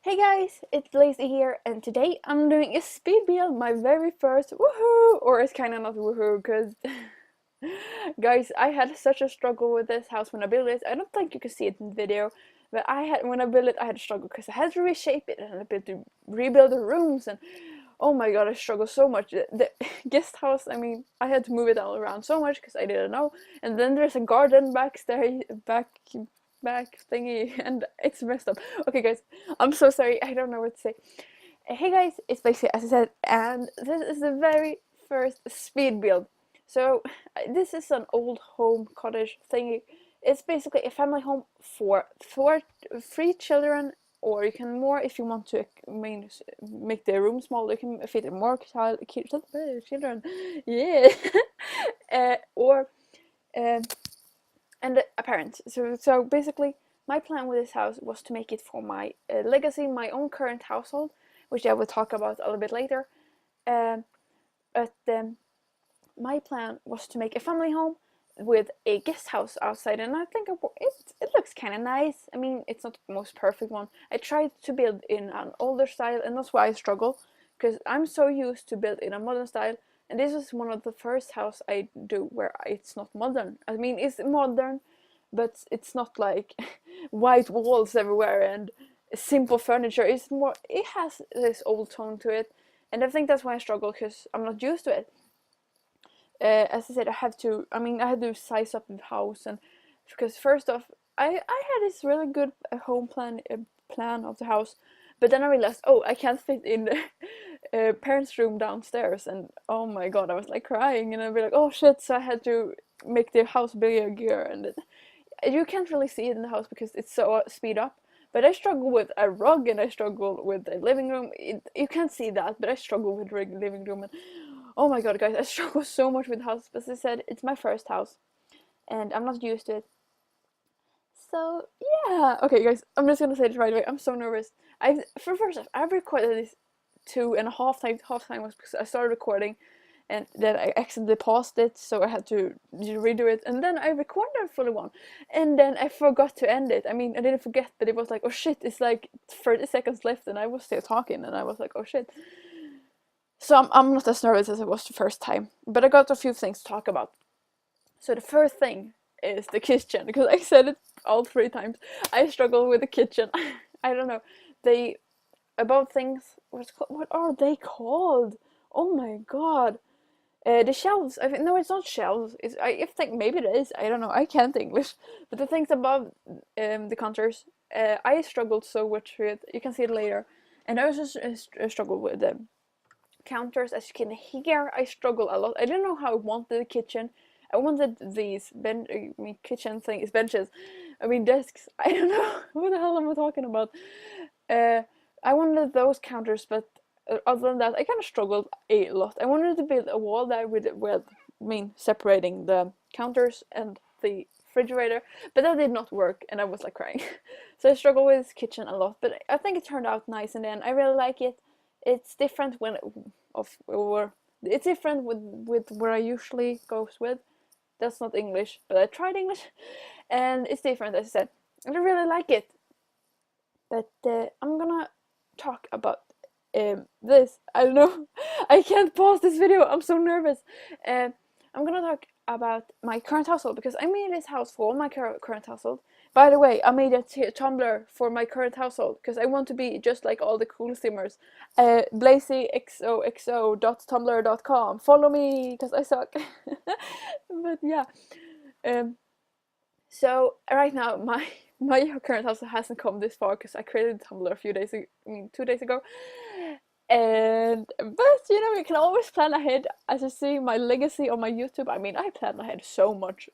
Hey guys, it's Blayzexoxo here, and today I'm doing a speed build, my very first woohoo! Or it's kinda not woohoo, because guys, I had such a struggle with this house when I built it. I don't think you can see it in the video, but when I built it, I had a struggle because I had to reshape it and I had to rebuild the rooms, and oh my god, I struggled so much. The guest house, I mean, I had to move it all around so much because I didn't know, and then there's a garden back thingy, and it's messed up. Okay guys, I'm so sorry, I don't know what to say. Hey guys, it's basically as I said, and this is the very first speed build. So this is an old home cottage thingy. It's basically a family home for 3 children, or you can more if you want to make the room small. You can fit more children, yeah, or um, and a parent. So basically, my plan with this house was to make it for my legacy, my own current household, which I will talk about a little bit later. Um, but my plan was to make a family home with a guest house outside, and I think it looks kind of nice. I mean, it's not the most perfect one. I tried to build in an older style, and that's why I struggle, because I'm so used to build in a modern style, and this is one of the first house I do where it's not modern. I mean, it's modern, but it's not like white walls everywhere and simple furniture. It's more, it has this old tone to it, and I think that's why I struggle, because I'm not used to it. As I said, I had to size up the house, and because first off, I had this really good home plan of the house, but then I realized, oh, I can't fit in the parents' room downstairs, and oh my god, I was like crying, and I'd be like, oh shit, so I had to make the house bigger, and you can't really see it in the house because it's so speed up. But I struggle with a rug, and I struggle with the living room. You can't see that, but I struggle with the living room, and oh my god, guys, I struggle so much with the house. But as I said, it's my first house, and I'm not used to it. So yeah, okay, guys, I'm just gonna say this right away. I'm so nervous. For first off, I've recorded this 2.5 times. Half time was because I started recording, and then I accidentally paused it, so I had to redo it, and then I recorded a fully one, and then I forgot to end it. I mean, I didn't forget, but it was like, oh shit, it's like 30 seconds left, and I was still talking, and I was like, oh shit. So I'm not as nervous as I was the first time, but I got a few things to talk about. So the first thing is the kitchen, because I said it all 3 times. I struggle with the kitchen. I don't know. They About things. What are they called? Oh my god. The shelves. I think no, it's not shelves. I think maybe it is. I don't know. I can't English. But the things above the counters, I struggled so much with it. You can see it later. And I also struggled with them counters. As you can hear, I struggle a lot. I didn't know how I wanted the kitchen. I wanted these kitchen things, benches. I mean desks. I don't know what the hell am I talking about. Uh, I wanted those counters, but other than that, I kind of struggled a lot. I wanted to build a wall there separating the counters and the refrigerator, but that did not work, and I was like crying. So I struggled with this kitchen a lot, but I think it turned out nice in the end. I really like it. It's different it's different with where I usually goes with. That's not English, but I tried English, and it's different, as I said. And I really like it. But I'm gonna talk about this. I don't know. I can't pause this video. I'm so nervous. I'm gonna talk about my current household, because I made this house for my current household. By the way, I made a Tumblr for my current household because I want to be just like all the cool simmers. Blayzexoxo.tumblr.com. Follow me because I suck. But yeah. Um, so right now my current house hasn't come this far because I created Tumblr a few days ago, 2 days ago. And but you can always plan ahead. As you see my legacy on my YouTube, I mean, I plan ahead so much.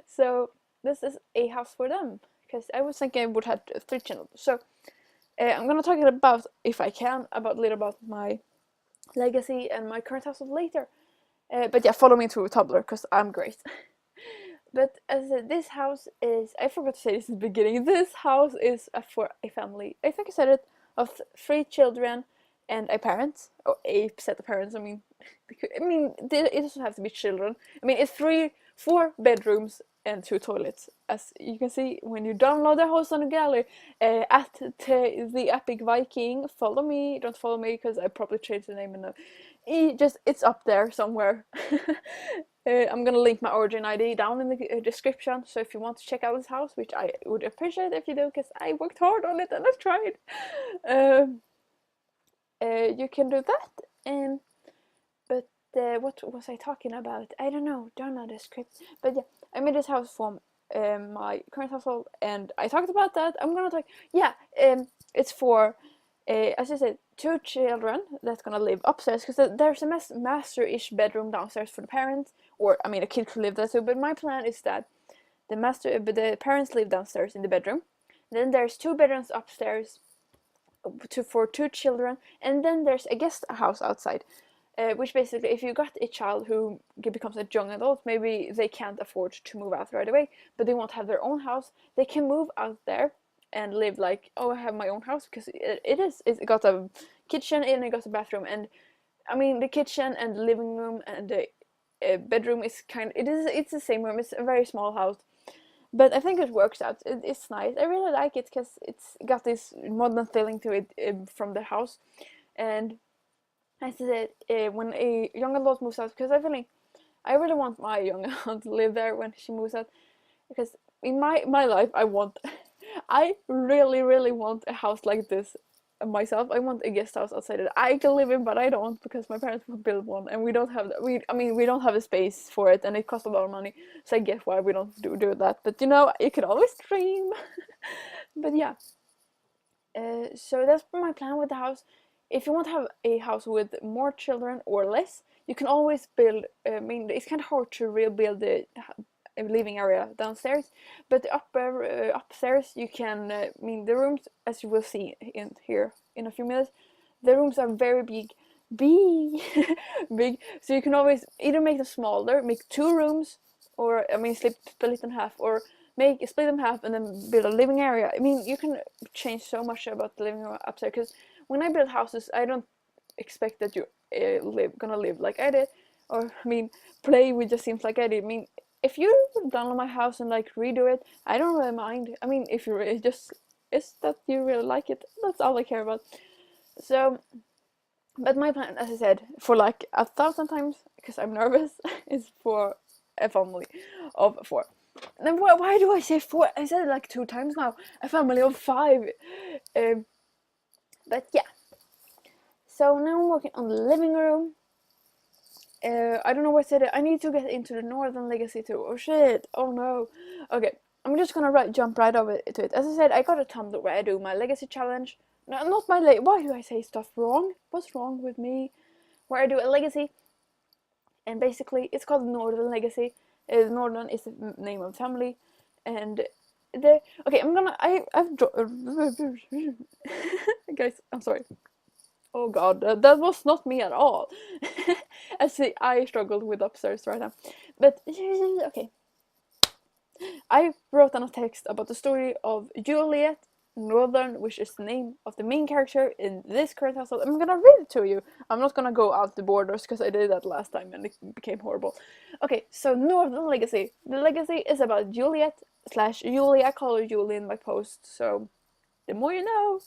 So this is a house for them, because I was thinking I would have 3 channels. So I'm gonna talk about, if I can, about a little about my legacy and my current household later. But yeah, follow me through Tumblr because I'm great. But as I said, this house is, I forgot to say this in the beginning, this house is for a family, I think I said it, of 3 children and a parent, or a set of parents. I mean, it doesn't have to be children. I mean, it's 4 bedrooms and 2 toilets. As you can see when you download the host on the gallery, at the Epic Viking. Follow me, don't follow me because I probably changed the name in the it's up there somewhere. I'm gonna link my origin ID down in the description, so if you want to check out this house, which I would appreciate if you do, because I worked hard on it and I've tried, you can do that. But what was I talking about? I don't know the script. But yeah, I made this house from my current household, and I talked about that. I'm gonna talk. Yeah, it's for as I said, 2 children that's gonna live upstairs, because there's a master-ish bedroom downstairs for the parents, or I mean a kid could live there too, but my plan is that the parents live downstairs in the bedroom. Then there's 2 bedrooms upstairs for 2 children, and then there's a guest house outside, which basically, if you got a child who becomes a young adult, maybe they can't afford to move out right away, but they want to have their own house, they can move out there and live like, oh, I have my own house, because it's got a kitchen and it got a bathroom, and I mean the kitchen and the living room and the bedroom is it's the same room. It's a very small house, but I think it works out. It's nice. I really like it because it's got this modern feeling to it from the house. And I said when a young adult moves out, because I really want my young adult to live there when she moves out, because in my life I really want a house like this myself. I want a guest house outside that I can live in, but I don't, because my parents will build one and we don't have we don't have a space for it, and it costs a lot of money, so I get why we don't do that. But you know, you can always dream. But yeah, so that's my plan with the house. If you want to have a house with more children or less, you can always build. I mean, it's kind of hard to rebuild the living area downstairs, but the upstairs you can. I mean, the rooms, as you will see in here in a few minutes, the rooms are very big, big. So you can always either make them smaller, make 2 rooms, or I mean, split it in half, or split them in half and then build a living area. I mean, you can change so much about the living room upstairs, because when I build houses, I don't expect that you gonna live like I did, or I mean, play with the Sims like I did. I mean, if you download my house and like redo it, I don't really mind. I mean, if you it's that you really like it, that's all I care about. So, but my plan, as I said, for like 1,000 times, because I'm nervous, is for a family of 4. Then why do I say 4? I said it like 2 times now. A family of 5. But yeah. So now I'm working on the living room. I don't know what to say. I need to get into the Northern Legacy too. Oh shit. Oh no. Okay. I'm just gonna jump right over to it. As I said, I got a Tumblr where I do my Legacy challenge. No, not my why do I say stuff wrong? What's wrong with me? Where I do a Legacy. And basically, it's called Northern Legacy. Northern is the name of the family. And okay, I've guys, I'm sorry. Oh god, that was not me at all. I see, I struggled with upstairs right now. But, okay. I wrote down a text about the story of Juliet Northern, which is the name of the main character in this current household. I'm gonna read it to you. I'm not gonna go out the borders, because I did that last time and it became horrible. Okay, so Northern Legacy. The legacy is about Juliet / Julie. I call her Julie in my post, so the more you know.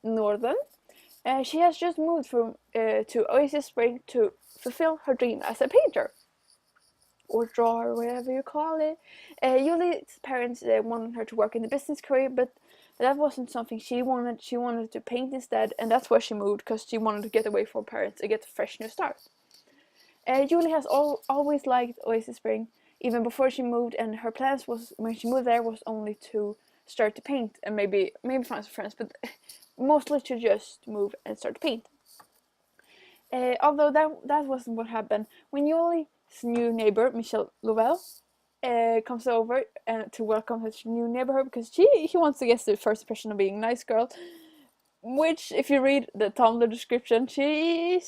Northern. She has just moved to Oasis Spring to fulfill her dream as a painter. Or drawer, whatever you call it. Julie's parents wanted her to work in the business career, but that wasn't something she wanted. She wanted to paint instead, and that's where she moved, because she wanted to get away from her parents and get a fresh new start. Julie has always liked Oasis Spring, even before she moved, and her plans was, when she moved there, was only to start to paint and maybe find some friends, but mostly to just move and start to paint. Although that wasn't what happened. When Julie's new neighbor, Michelle Lovell, comes over to welcome his new neighbor, because he wants to get the first impression of being a nice girl. Which, if you read the Tumblr description, she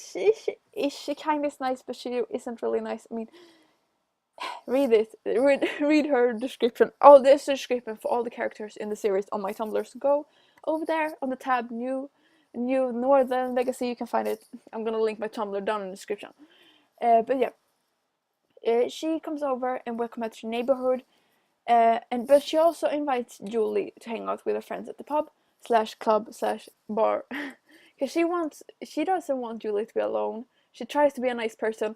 kind of is nice, but she isn't really nice. I mean, read it. Read her description. Oh, there's a description for all the characters in the series on my Tumblr. So go over there on the tab New Northern Legacy. You can find it. I'm gonna link my Tumblr down in the description. But yeah. She comes over and welcome her to the neighborhood. But she also invites Julie to hang out with her friends at the pub slash club slash bar, because she doesn't want Julie to be alone. She tries to be a nice person,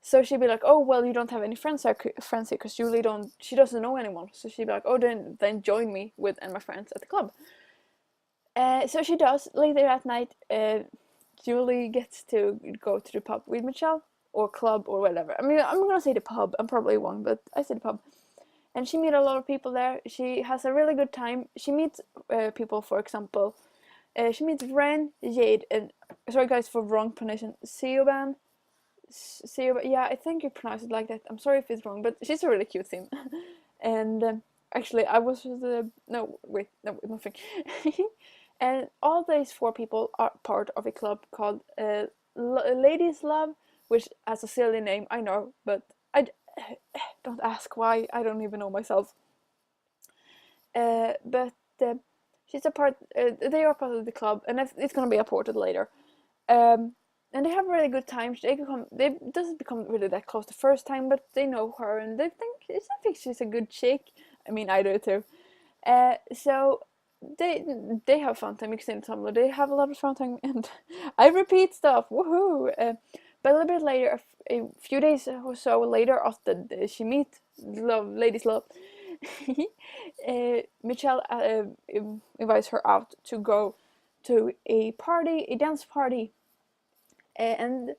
so she'd be like, oh well, you don't have any friends here because she doesn't know anyone. So she'd be like, oh then join me with and my friends at the club. So she does. Later at night, Julie gets to go to the pub with Michelle, or club, or whatever. I mean, I'm gonna say the pub. I'm probably wrong, but I say the pub. And she meets a lot of people there. She has a really good time. She meets people, for example, she meets Ren, Jade, and sorry guys for wrong pronunciation, Siobhan. Yeah, I think you pronounce it like that. I'm sorry if it's wrong, but she's a really cute sim. And actually, I was no wait, no nothing. And all these 4 people are part of a club called Ladies Love, which has a silly name, I know, but I don't ask why. I don't even know myself. But she's a part. They are part of the club, and it's gonna be reported later. And they have a really good time. They doesn't become really that close the first time, but they know her and they think she's a good chick. I mean, I do too. So they have fun time mixing Tumblr. They have a lot of fun time, and I repeat stuff. Woohoo! But a little bit later, a few days or so later, after she meets Ladies Love, Michelle invites her out to go to a dance party, and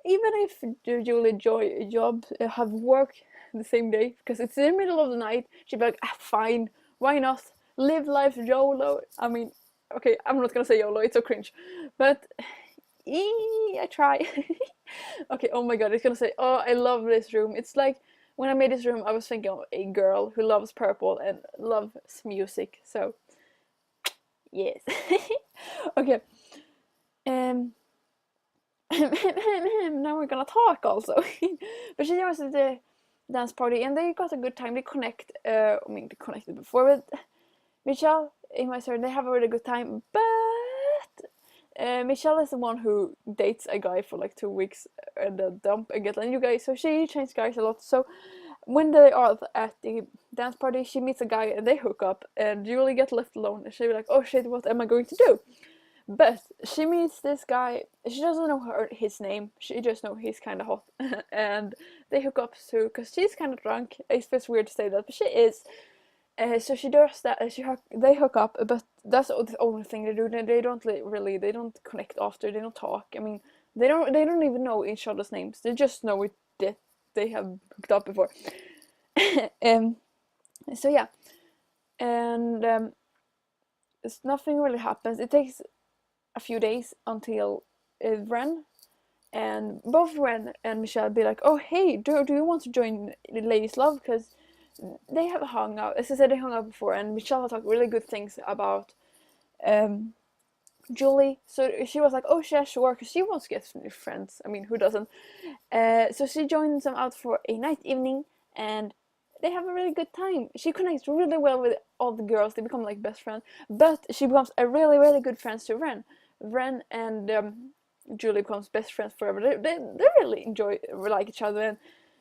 even if Julie Job have work the same day, because it's in the middle of the night, she'd be like, fine, why not? Live life YOLO. I mean, okay, I'm not gonna say YOLO, it's so cringe, but I try. Okay, oh my god, it's gonna say, oh, I love this room. It's like, when I made this room, I was thinking of a girl who loves purple and loves music, so, yes. Okay, now we're gonna talk also. But she was at the dance party and they got a good time. They connected before, but Michelle invites her and they have a really good time, but Michelle is the one who dates a guy for like 2 weeks and then dump and get a new guy, so she changes guys a lot. So when they are at the dance party, she meets a guy and they hook up, and Julie gets left alone and she'll be like, oh shit, what am I going to do? But she meets this guy, she doesn't know his name, she just knows he's kind of hot. And they hook up too, because she's kind of drunk. It feels weird to say that, but she is. So she does that, they hook up, but that's the only thing they do. They don't connect after, they don't talk. I mean, they don't even know each other's names. They just know that they have hooked up before. So yeah, and nothing really happens. It takes a few days until Ren, and both Ren and Michelle be like, oh hey, do you want to join Ladies Love? Because they have hung out, as I said, they hung out before, and Michelle had talked really good things about Julie, so she was like, oh yeah, sure, because she wants to get new friends. I mean, who doesn't? So she joins them out for a night evening, and they have a really good time. She connects really well with all the girls. They become like best friends, but she becomes a really, really good friend to Ren. Ren and Julie becomes best friends forever. They really like each other, and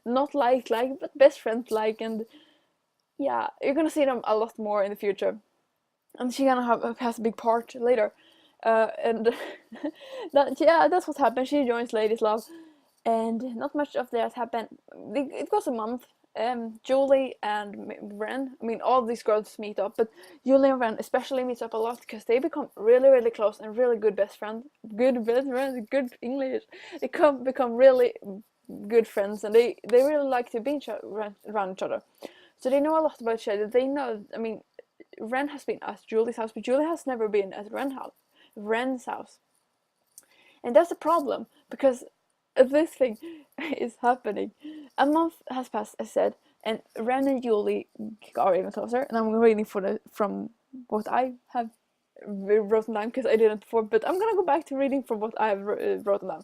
not like, but best friends like, and yeah, you're gonna see them a lot more in the future. And she's gonna has a big part later. And that's what happened. She joins Ladies Love, and not much of that happened. It was a month. Julie and Ren, I mean, all these girls meet up, but Julie and Ren especially meets up a lot because they become really, really close and really good best friends. Good best friends, good English. They become really good friends, and they really like to be around each other. So they know a lot about each other. They know, I mean, Ren has been at Julie's house, but Julie has never been at Ren's house. And that's a problem, because this thing is happening. A month has passed, I said, and Ren and Julie are even closer, and I'm reading from what I have written down, because I didn't before, but I'm gonna go back to reading from what I have written down.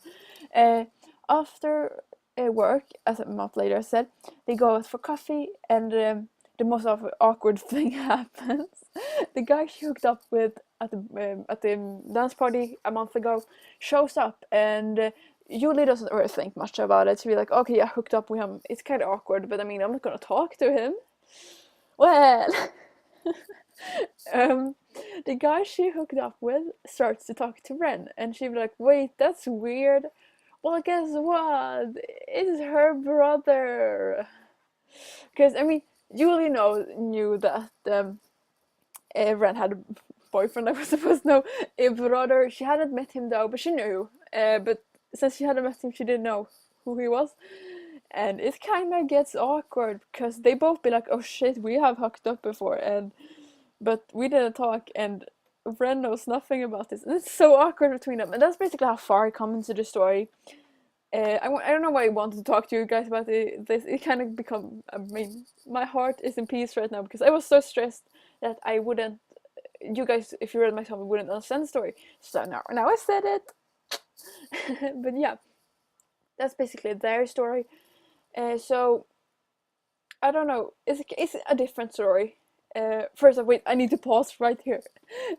After work, as a month later I said, they go out for coffee, and the most awkward thing happens. The guy she hooked up with at the dance party a month ago shows up, and Julie doesn't really think much about it. She'd be like, okay, I hooked up with him. It's kind of awkward, but I mean, I'm not gonna talk to him. Well, um, the guy she hooked up with starts to talk to Ren, and she'd be like, wait, that's weird. Well, guess what? It's her brother. Because, I mean, Julie knew that Ren had a boyfriend, I was supposed to know, a brother. She hadn't met him though, but she knew. But since she hadn't met him, she didn't know who he was. And it kind of gets awkward because they both be like, oh shit, we have hooked up before, but we didn't talk, and Ren knows nothing about this. And it's so awkward between them. And that's basically how far I come into the story. I don't know why I wanted to talk to you guys about this. It kind of become, I mean, my heart is in peace right now because I was so stressed that I wouldn't, you guys, if you read my Tumblr, wouldn't understand the story. So now I said it. But yeah, that's basically their story. So, I don't know, it's a different story. First off, wait, I need to pause right here.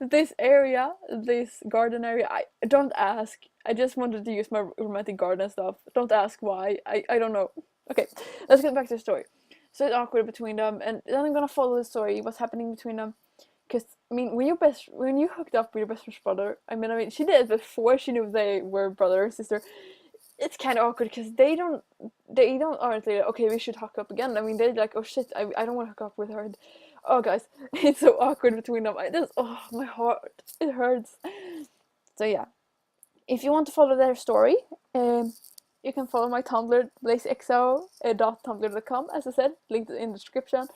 This area, this garden area, I don't ask. I just wanted to use my romantic garden stuff. Don't ask why. I don't know. Okay, let's get back to the story. So it's awkward between them, and then I'm gonna follow the story, what's happening between them. Because, I mean, when you hooked up with your best friend's brother, I mean, she did it before she knew they were brother and sister. It's kind of awkward because they aren't like, okay, we should hook up again. I mean, they're like, oh shit, I don't want to hook up with her. And, oh guys, it's so awkward between them. Oh, my heart, it hurts. So yeah, if you want to follow their story, you can follow my Tumblr, Blayzexoxo.tumblr.com, as I said, linked in the description.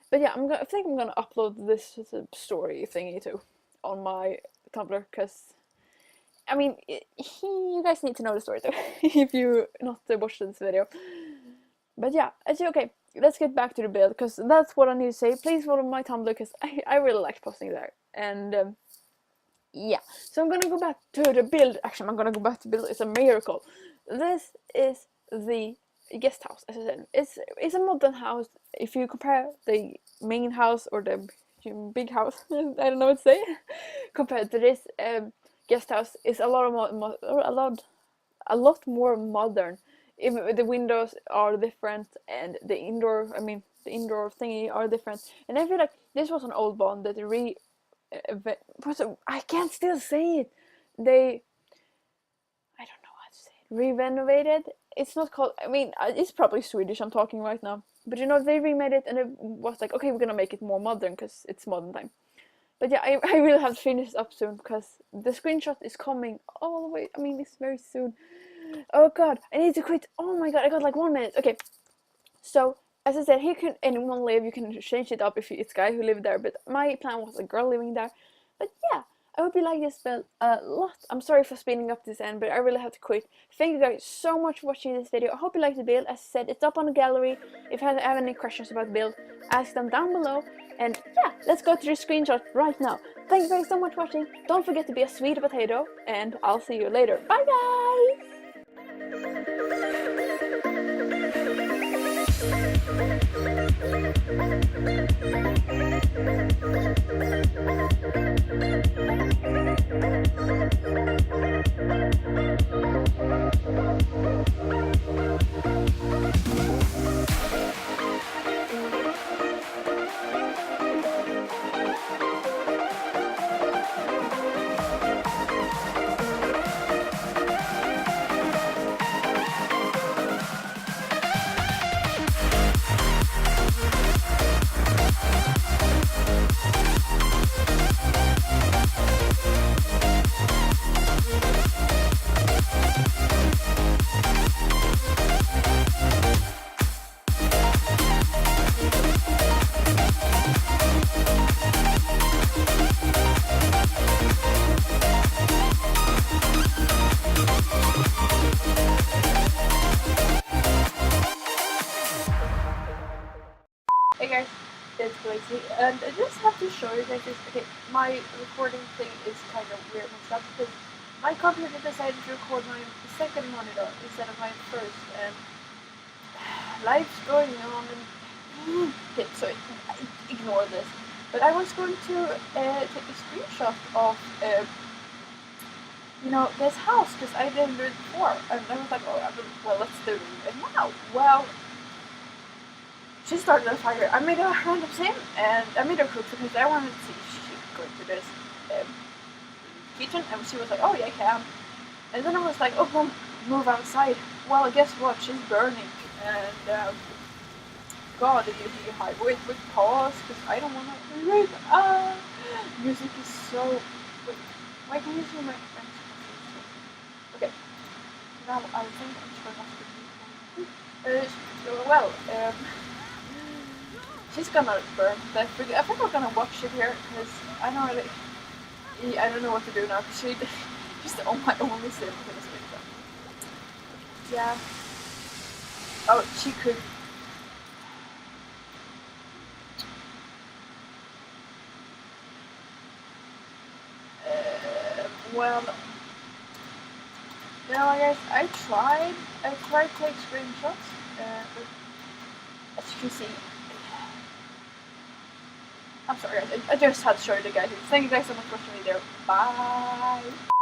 But yeah, I think I'm gonna upload this story thingy too on my Tumblr because, I mean, you guys need to know the story too if you not watched this video. But yeah, okay, let's get back to the build because that's what I need to say. Please follow my Tumblr because I really like posting there. And yeah, so I'm gonna go back to the build. Actually, I'm gonna go back to build. It's a miracle. This is the guest house, as I said. It's a modern house. If you compare the main house or the big house, I don't know what to say, compared to this guest house, is a lot more modern. Even the windows are different, and the indoor thingy are different. And I feel like this was an old bond that I can't still say it. I don't know how to say it. Re-renovated. It's not called. I mean, it's probably Swedish. I'm talking right now, but they remade it, and it was like, okay, we're gonna make it more modern because it's modern time. But yeah, I really have to finish this up soon because the screenshot is coming all the way. I mean, it's very soon. Oh god, I need to quit. Oh my god, I got like 1 minute. Okay, so as I said, here can anyone live. You can change it up if it's a guy who lived there. But my plan was a girl living there. But yeah, I hope you like this build a lot. I'm sorry for speeding up this end, but I really have to quit. Thank you guys so much for watching this video. I hope you liked the build. As I said, it's up on the gallery. If you have any questions about the build, ask them down below. And yeah, let's go to the screenshot right now. Thank you guys so much for watching. Don't forget to be a sweet potato, and I'll see you later. Bye Hey guys, it's Blayzexoxo, and I just have to show you guys this. Okay, my recording thing is kind of weird and stuff because my computer decided to record my second monitor instead of my first, and life's going on, and okay, so ignore this. But I was going to take a screenshot of you know, this house because I didn't do it before. And I was like, oh, well, let's do it now. Well, she started a fire. I made a random sim and I made her cook because I wanted to see if she could go into this kitchen. And she was like, oh, yeah, I can. And then I was like, oh, well, move outside. Well, guess what? She's burning. And God, you hide. Wait, pause because I don't want to read. Music is so. Wait, why can you see my. Okay. Now I think I'm turning off the music. Well, she's gonna burn that. I think we're gonna watch it here because I don't really. I don't know what to do now because she's the my only sim in this video. Yeah. Oh, she could. Well, you know, guys, I tried to take screenshots, but as you can see, I'm sorry, guys, I just had to show you the guys. Thank you guys so much for watching the video. Bye!